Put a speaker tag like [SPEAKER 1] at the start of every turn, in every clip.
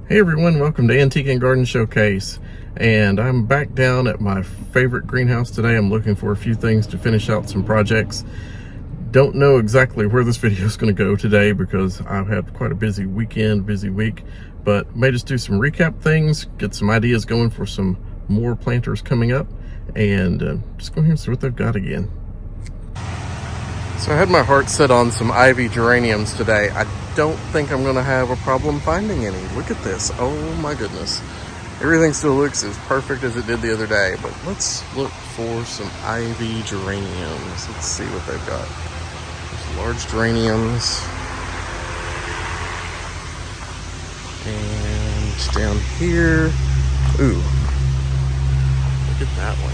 [SPEAKER 1] Hey everyone, welcome to Antique and Garden Showcase. And I'm back down at my favorite greenhouse today. I'm looking for a few things to finish out some projects. Don't know exactly where this video is going to go today because I've had quite a busy weekend, busy week, but may just do some recap things, get some ideas going for some more planters coming up, and just go here and see what they've got again. So I had my heart set on some ivy geraniums today. I don't think I'm gonna have a problem finding any. Look at this, oh my goodness. Everything still looks as perfect as it did the other day, but let's look for some ivy geraniums. Let's see what they've got. There's large geraniums. And down here, ooh, look at that one.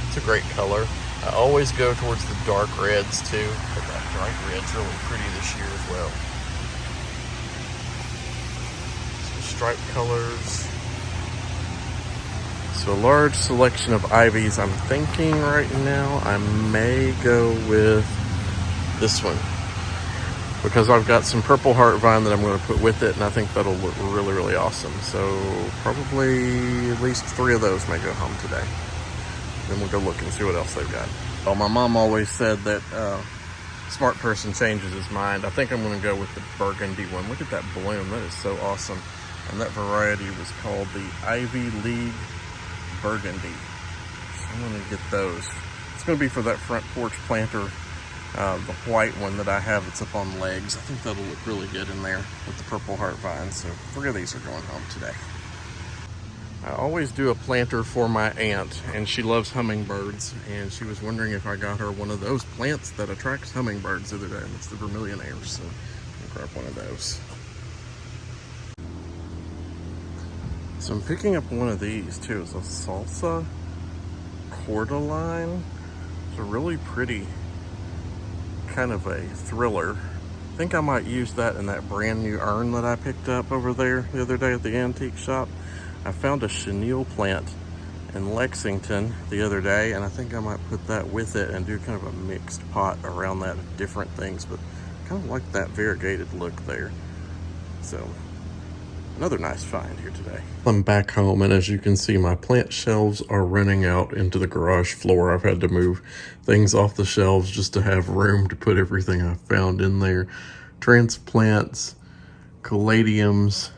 [SPEAKER 1] It's a great color. I always go towards the dark reds too, but that bright red's really pretty this year as well. Some striped colors. So a large selection of ivies. I'm thinking right now I may go with this one because I've got some purple heart vine that I'm going to put with it, and I think that'll look really, really awesome. So probably at least 3 of those may go home today. Then we'll go look and see what else they've got. Well, my mom always said that smart person changes his mind. I think I'm going to go with the burgundy one. Look at that bloom. That is so awesome. And that variety was called the Ivy League Burgundy. So I'm going to get those. It's going to be for that front porch planter, the white one that I have that's up on legs. I think that'll look really good in there with the purple heart vine. So 3 of these are going home today. I always do a planter for my aunt, and she loves hummingbirds, and she was wondering if I got her one of those plants that attracts hummingbirds the other day, and it's the vermillionaire, so I'll grab one of those. So I'm picking up one of these too. It's a salsa cordyline. It's a really pretty kind of a thriller. I think I might use that in that brand new urn that I picked up over there the other day at the antique shop. I found a chenille plant in Lexington the other day, and I think I might put that with it and do kind of a mixed pot around that of different things, but kind of like that variegated look there. So another nice find here today. I'm back home, and as you can see, my plant shelves are running out into the garage floor. I've had to move things off the shelves just to have room to put everything I found in there. Transplants, caladiums.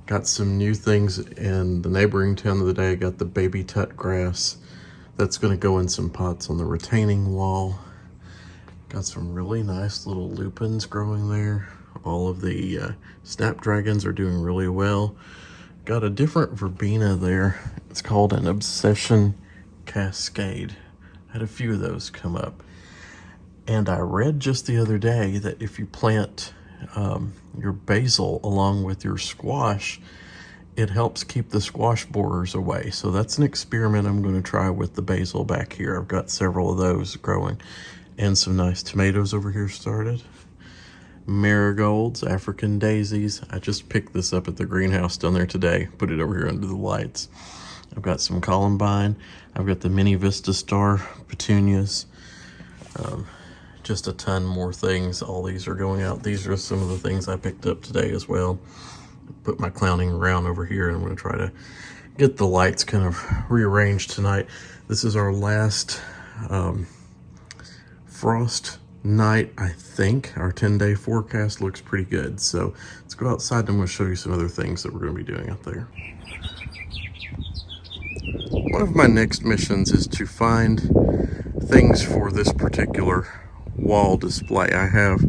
[SPEAKER 1] Got some new things in the neighboring town the other day. I got the baby tut grass. That's going to go in some pots on the retaining wall. Got some really nice little lupins growing there. All of the snapdragons are doing really well. Got a different verbena there. It's called an Obsession Cascade. Had a few of those come up. And I read just the other day that if you plant your basil along with your squash, it helps keep the squash borers away. So that's an experiment I'm going to try with the basil back here. I've got several of those growing, and some nice tomatoes over here started. Marigolds, African daisies. I just picked this up at the greenhouse down there today, put it over here under the lights. I've got some columbine. I've got the mini Vista Star petunias. Just a ton more things. All these are going out. These are some of the things I picked up today as well. Put my clowning around over here, and I'm going to try to get the lights kind of rearranged tonight. This is our last frost night, I think. Our 10-day forecast looks pretty good. So let's go outside, and I'm going to show you some other things that we're going to be doing out there. One of my next missions is to find things for this particular wall display. I have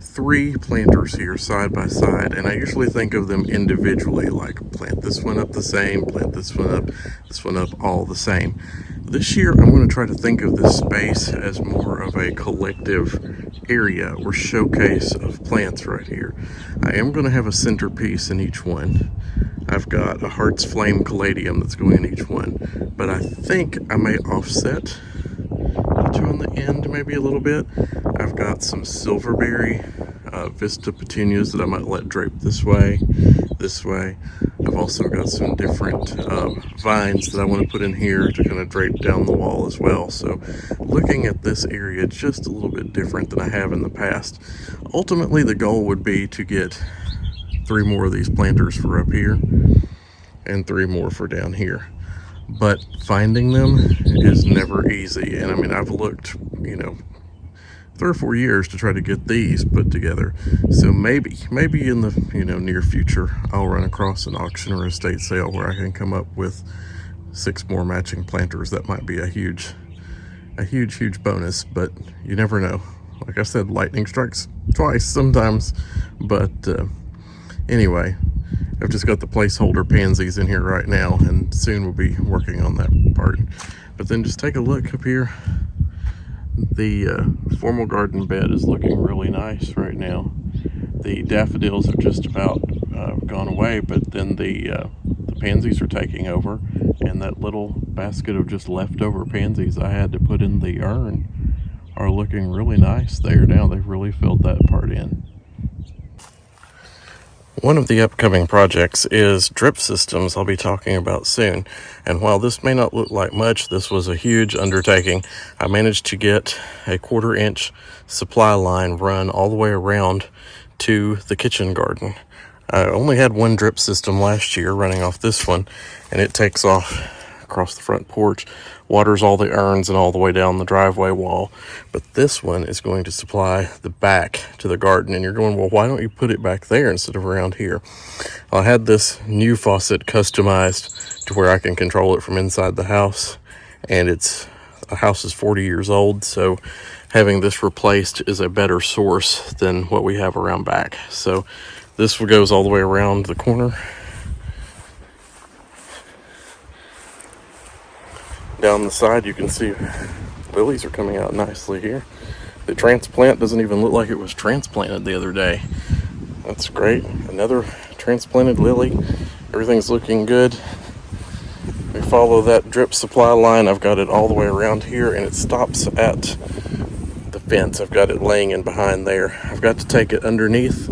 [SPEAKER 1] 3 planters here side by side, and I usually think of them individually, like plant this one up the same, plant this one up, all the same. This year I'm going to try to think of this space as more of a collective area or showcase of plants right here. I am going to have a centerpiece in each one. I've got a Heart's Flame caladium that's going in each one, but I think I may offset the 2 on the end maybe a little bit. I've got some silverberry Vista petunias that I might let drape this way. I've also got some different vines that I want to put in here to kind of drape down the wall as well. So looking at this area just a little bit different than I have in the past. Ultimately, the goal would be to get 3 more of these planters for up here and 3 more for down here. But finding them is never easy. And I mean, I've looked, 3 or 4 years to try to get these put together. So maybe in the near future, I'll run across an auction or estate sale where I can come up with 6 more matching planters. That might be a huge bonus, but you never know. Like I said, lightning strikes twice sometimes. But anyway, I've just got the placeholder pansies in here right now, and soon we'll be working on that part. But then just take a look up here. The formal garden bed is looking really nice right now. The daffodils have just about gone away, but then the pansies are taking over, and that little basket of just leftover pansies I had to put in the urn are looking really nice there now. They've really filled that part in. One of the upcoming projects is drip systems I'll be talking about soon. And while this may not look like much, this was a huge undertaking. I managed to get a 1/4 inch supply line run all the way around to the kitchen garden. I only had 1 drip system last year running off this one, and it takes off across the front porch, waters all the urns and all the way down the driveway wall. But this one is going to supply the back to the garden. And you're going, well, why don't you put it back there instead of around here? Well, I had this new faucet customized to where I can control it from inside the house, and the house is 40 years old, so having this replaced is a better source than what we have around back. So this goes all the way around the corner. Down the side, you can see lilies are coming out nicely here. The transplant doesn't even look like it was transplanted the other day. That's great. Another transplanted lily. Everything's looking good. We follow that drip supply line. I've got it all the way around here, and it stops at the fence. I've got it laying in behind there. I've got to take it underneath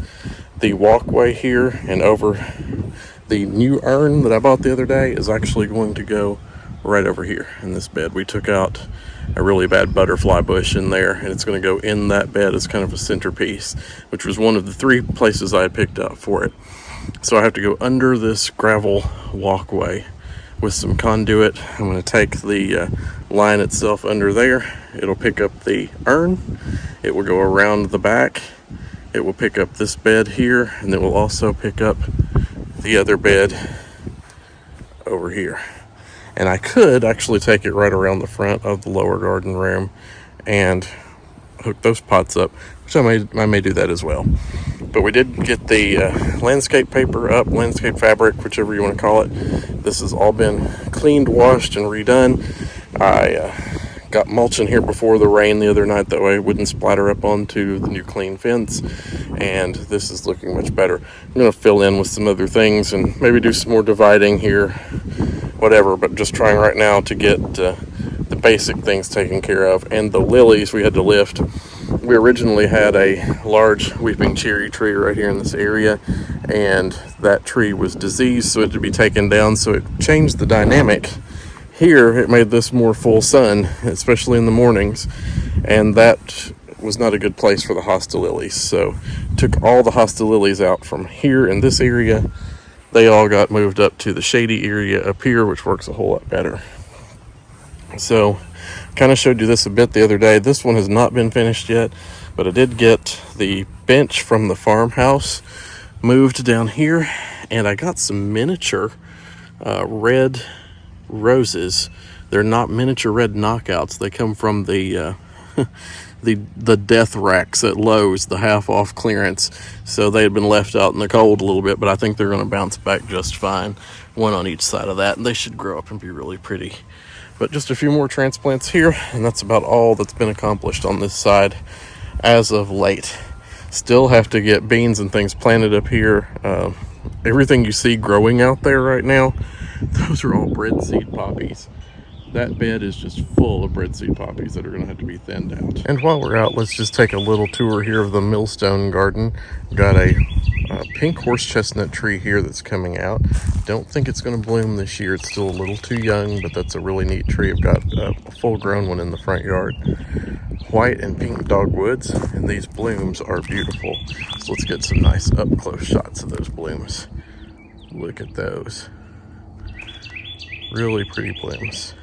[SPEAKER 1] the walkway here and over. The new urn that I bought the other day is actually going to go right over here in this bed. We took out a really bad butterfly bush in there, and it's going to go in that bed as kind of a centerpiece, which was one of the 3 places I had picked up for it. So I have to go under this gravel walkway with some conduit. I'm going to take the line itself under there. It'll pick up the urn. It will go around the back. It will pick up this bed here, and it will also pick up the other bed over here. And I could actually take it right around the front of the lower garden room and hook those pots up, which I may do that as well. But we did get the landscape paper up, landscape fabric, whichever you want to call it. This has all been cleaned, washed, and redone. I got mulch in here before the rain the other night, that way it wouldn't splatter up onto the new clean fence, and this is looking much better. I'm going to fill in with some other things and maybe do some more dividing here, whatever, but just trying right now to get the basic things taken care of. And the lilies we had to lift. We originally had a large weeping cherry tree right here in this area, and that tree was diseased, so it had to be taken down. So it changed the dynamic. Here it made this more full sun, especially in the mornings, and that was not a good place for the hosta lilies. So took all the hosta lilies out from here in this area. They all got moved up to the shady area up here, which works a whole lot better. So kind of showed you this a bit the other day. This one has not been finished yet, but I did get the bench from the farmhouse moved down here, and I got some miniature red roses. They're not miniature red knockouts. They come from the the death racks at Lowe's, the half off clearance. So they had been left out in the cold a little bit, but I think they're going to bounce back just fine. One on each side of that, and they should grow up and be really pretty. But just a few more transplants here, and that's about all that's been accomplished on this side as of late. Still have to get beans and things planted up here. Everything you see growing out there right now, those are all bread seed poppies. that bed is just full of breadseed poppies that are going to have to be thinned out. And while we're out, let's just take a little tour here of the millstone garden. We've got a pink horse chestnut tree here that's coming out. Don't think it's going to bloom this year. It's still a little too young, but that's a really neat tree. I've got a full-grown one in the front yard. White and pink dogwoods, and these blooms are beautiful. So let's get some nice up-close shots of those blooms. Look at those. Really pretty blooms.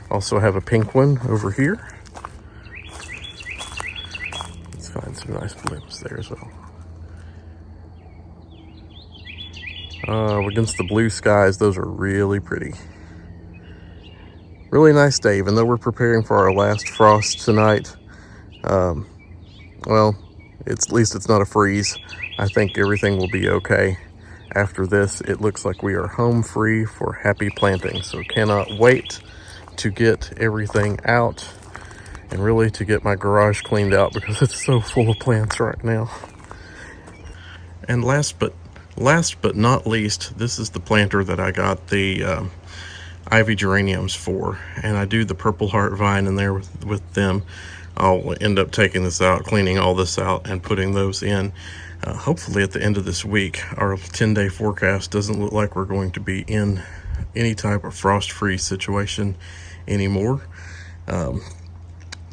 [SPEAKER 1] Also have a pink one over here. Let's find some nice blooms there as well. Against the blue skies, those are really pretty. Really nice day, even though we're preparing for our last frost tonight. Well, at least it's not a freeze. I think everything will be okay. After this, it looks like we are home free for happy planting. So cannot wait to get everything out and really to get my garage cleaned out because it's so full of plants right now. And last but not least, this is the planter that I got the ivy geraniums for, and I do the purple heart vine in there with them. I'll end up taking this out, cleaning all this out, and putting those in. Hopefully at the end of this week. Our 10-day forecast doesn't look like we're going to be in any type of frost-free situation anymore.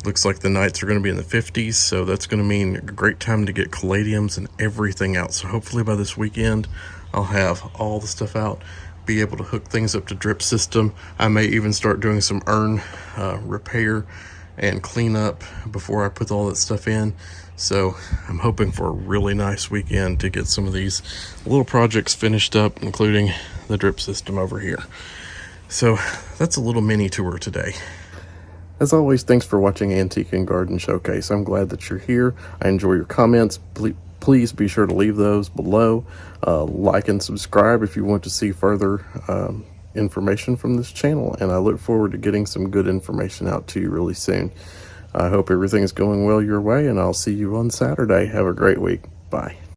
[SPEAKER 1] Looks like the nights are going to be in the 50s, so that's going to mean a great time to get caladiums and everything out. So hopefully by this weekend, I'll have all the stuff out, be able to hook things up to drip system. I may even start doing some urn repair and clean up before I put all that stuff in. So I'm hoping for a really nice weekend to get some of these little projects finished up, including the drip system over here. So that's a little mini tour today. As always, thanks for watching Antique and Garden Showcase. I'm glad that you're here. I enjoy your comments. Please be sure to leave those below. Like and subscribe if you want to see further information from this channel. And I look forward to getting some good information out to you really soon. I hope everything is going well your way, and I'll see you on Saturday. Have a great week. Bye.